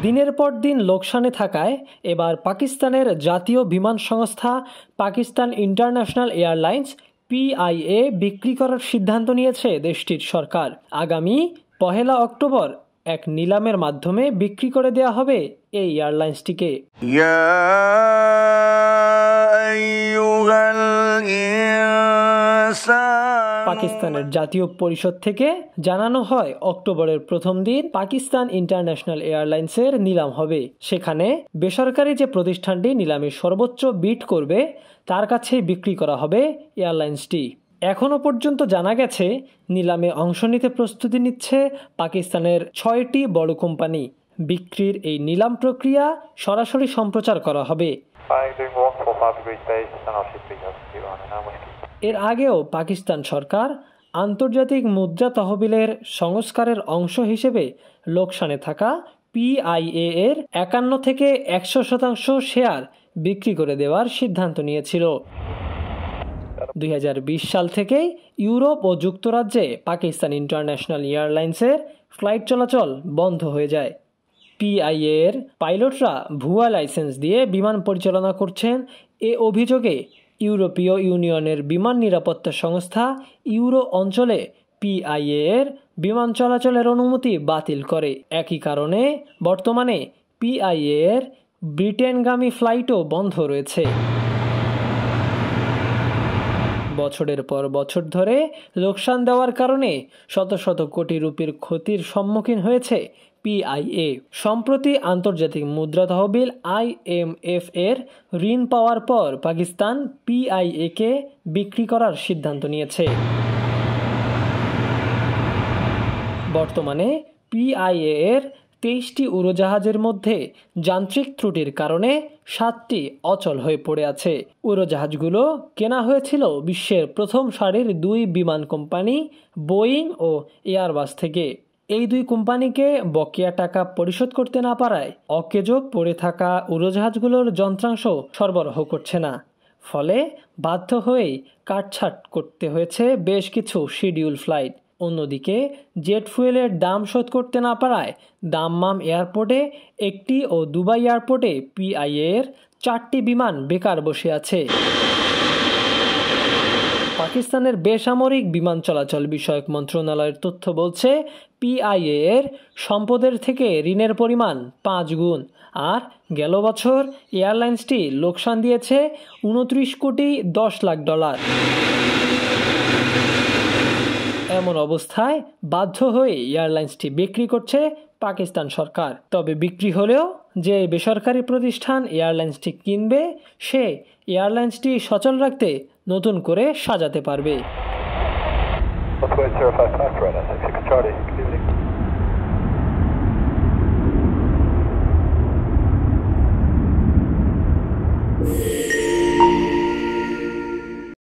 দিনের পর দিন লোকসানে থাকায় এবার পাকিস্তানের জাতীয় বিমান সংস্থা পাকিস্তান ইন্টারন্যাশনাল এয়ারলাইন্স PIA বিক্রি করার সিদ্ধান্ত নিয়েছে দেশটির সরকার। আগামী 1 অক্টোবর এক নিলামের মাধ্যমে বিক্রি করে দেওয়া হবে এই এয়ারলাইন্সটিকে। পাকিস্তানের জাতীয় পরিষদ থেকে জানানো হয় অক্টোবরের প্রথম দিন পাকিস্তান ইন্টারন্যাশনাল এয়ারলাইন্সের নিলাম হবে। সেখানে বেসরকারি যে প্রতিষ্ঠানটি নিলামে সর্বোচ্চ বিড করবে তার কাছেই বিক্রি করা হবে এয়ারলাইন্সটি। এখনো পর্যন্ত জানা গেছে নিলামে অংশ নিতে প্রস্তুতি নিচ্ছে পাকিস্তানের 6টি বড় কোম্পানি। বিক্রির এই নিলাম প্রক্রিয়া সরাসরি সম্প্রচার করা হবে। এর আগেও পাকিস্তান সরকার আন্তর্জাতিক মুদ্রা তহবিলের সংস্কারের অংশ হিসেবে লোকসানে থাকা PIA এর 51 থেকে 100% শেয়ার বিক্রি করে দেওয়ার সিদ্ধান্ত নিয়েছিল। 2020 সাল থেকেই ইউরোপ ও যুক্তরাজ্যে পাকিস্তান ইন্টারন্যাশনাল এয়ারলাইন্সের ফ্লাইট চলাচল বন্ধ হয়ে যায়। PIA এর পাইলটরা ভুয়া লাইসেন্স দিয়ে বিমান পরিচালনা করছেন এ অভিযোগে ইউরোপীয় ইউনিয়নের বিমান নিরাপত্তা সংস্থা ইউরো অঞ্চলে PIA এর বিমান চলাচলের অনুমতি বাতিল করে। একই কারণে বর্তমানে PIA এর ব্রিটেনগামী ফ্লাইটও বন্ধ রয়েছে। বছরের পর বছর ধরে লোকসান দেওয়ার কারণে শত শত কোটি রুপির ক্ষতির সম্মুখীন হয়েছে PIA। সম্প্রতি আন্তর্জাতিক মুদ্রা তহবিল IMF এর ঋণ পাওয়ার পর পাকিস্তান PIA কে বিক্রি করার সিদ্ধান্ত নিয়েছে। বর্তমানে PIA এর 23টি উড়োজাহাজের মধ্যে যান্ত্রিক ত্রুটির কারণে 7টি অচল হয়ে পড়ে আছে। উড়োজাহাজগুলো কেনা হয়েছিল বিশ্বের প্রথম সারির 2 বিমান কোম্পানি বোয়িং ও এয়ারবাস থেকে। এই 2 কোম্পানিকে বকেয়া টাকা পরিশোধ করতে না পারায় অকেজো পড়ে থাকা উড়োজাহাজগুলোর যন্ত্রাংশ সরবরাহ করছে না। ফলে বাধ্য হয়েই কাটছাঁট করতে হয়েছে বেশ কিছু শিডিউল ফ্লাইট। অন্যদিকে জেট ফুয়েলের দাম শোধ করতে না পারায় দাম্মাম এয়ারপোর্টে একটি ও দুবাই এয়ারপোর্টে PIA এর 4টি বিমান বেকার বসে আছে। পাকিস্তানের বেসামরিক বিমান চলাচল বিষয়ক মন্ত্রণালয়ের তথ্য বলছে PIA এর সম্পদের থেকে ঋণের পরিমাণ 5 গুণ। আর গেল বছর এয়ারলাইন্সটি লোকসান দিয়েছে 29 কোটি 10 লাখ ডলার। এমন অবস্থায় বাধ্য হয়ে এয়ারলাইন্সটি বিক্রি করছে পাকিস্তান সরকার। তবে বিক্রি হলেও যে বেসরকারি প্রতিষ্ঠান এয়ারলাইন্সটি কিনবে সে এয়ারলাইন্সটি সচল রাখতে নতুন করে সাজাতে পারবে।